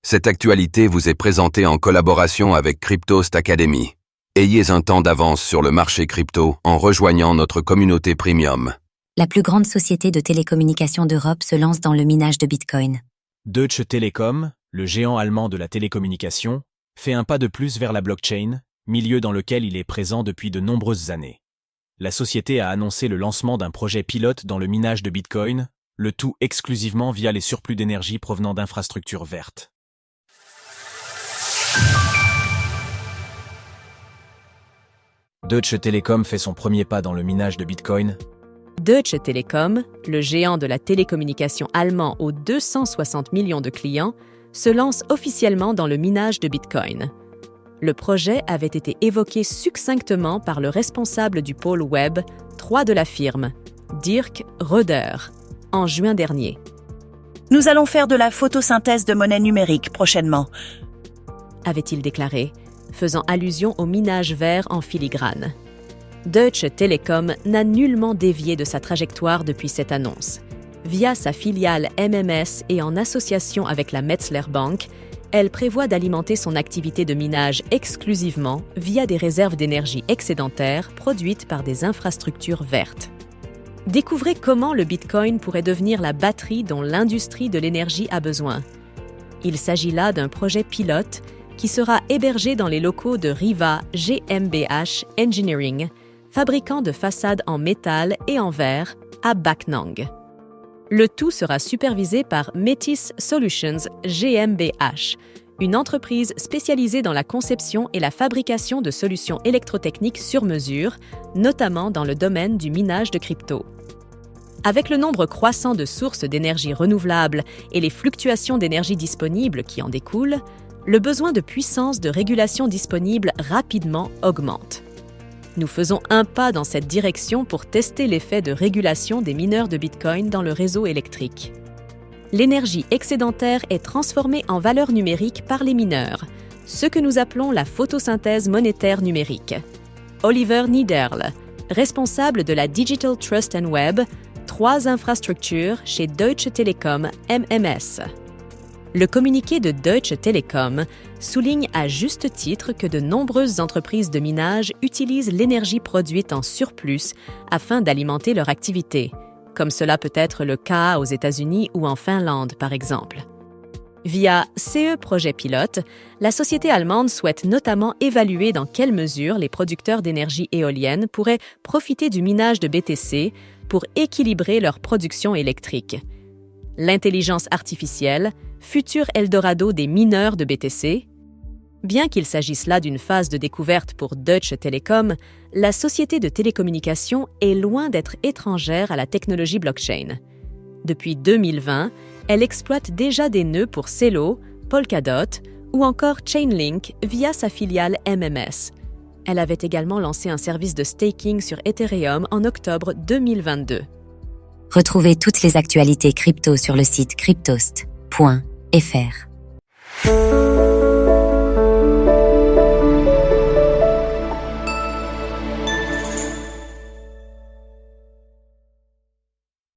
Cette actualité vous est présentée en collaboration avec Cryptost Academy. Ayez un temps d'avance sur le marché crypto en rejoignant notre communauté premium. La plus grande société de télécommunications d'Europe se lance dans le minage de Bitcoin. Deutsche Telekom, le géant allemand de la télécommunication, fait un pas de plus vers la blockchain, milieu dans lequel il est présent depuis de nombreuses années. La société a annoncé le lancement d'un projet pilote dans le minage de Bitcoin, le tout exclusivement via les surplus d'énergie provenant d'infrastructures vertes. Deutsche Telekom fait son premier pas dans le minage de Bitcoin. Deutsche Telekom, le géant de la télécommunication allemand aux 260 millions de clients, se lance officiellement dans le minage de Bitcoin. Le projet avait été évoqué succinctement par le responsable du pôle Web 3 de la firme, Dirk Röder, en juin dernier. Nous allons faire de la photosynthèse de monnaie numérique prochainement, avait-il déclaré, faisant allusion au minage vert en filigrane. Deutsche Telekom n'a nullement dévié de sa trajectoire depuis cette annonce. Via sa filiale MMS et en association avec la Metzler Bank, elle prévoit d'alimenter son activité de minage exclusivement via des réserves d'énergie excédentaires produites par des infrastructures vertes. Découvrez comment le Bitcoin pourrait devenir la batterie dont l'industrie de l'énergie a besoin. Il s'agit là d'un projet pilote qui sera hébergé dans les locaux de Riva GmbH Engineering, fabricant de façades en métal et en verre à Bac Nang. Le tout sera supervisé par Metis Solutions GmbH, une entreprise spécialisée dans la conception et la fabrication de solutions électrotechniques sur mesure, notamment dans le domaine du minage de crypto. Avec le nombre croissant de sources d'énergie renouvelables et les fluctuations d'énergie disponibles qui en découlent, le besoin de puissance de régulation disponible rapidement augmente. Nous faisons un pas dans cette direction pour tester l'effet de régulation des mineurs de Bitcoin dans le réseau électrique. L'énergie excédentaire est transformée en valeur numérique par les mineurs, ce que nous appelons la photosynthèse monétaire numérique. Oliver Niederl, responsable de la Digital Trust and Web, 3 infrastructures chez Deutsche Telekom MMS. Le communiqué de Deutsche Telekom souligne à juste titre que de nombreuses entreprises de minage utilisent l'énergie produite en surplus afin d'alimenter leur activité, comme cela peut être le cas aux États-Unis ou en Finlande, par exemple. Via CE Projet Pilote, la société allemande souhaite notamment évaluer dans quelle mesure les producteurs d'énergie éolienne pourraient profiter du minage de BTC pour équilibrer leur production électrique. L'intelligence artificielle, futur Eldorado des mineurs de BTC. Bien qu'il s'agisse là d'une phase de découverte pour Deutsche Telekom, la société de télécommunications est loin d'être étrangère à la technologie blockchain. Depuis 2020, elle exploite déjà des nœuds pour Celo, Polkadot ou encore Chainlink via sa filiale MMS. Elle avait également lancé un service de staking sur Ethereum en octobre 2022. Retrouvez toutes les actualités crypto sur le site cryptost.fr.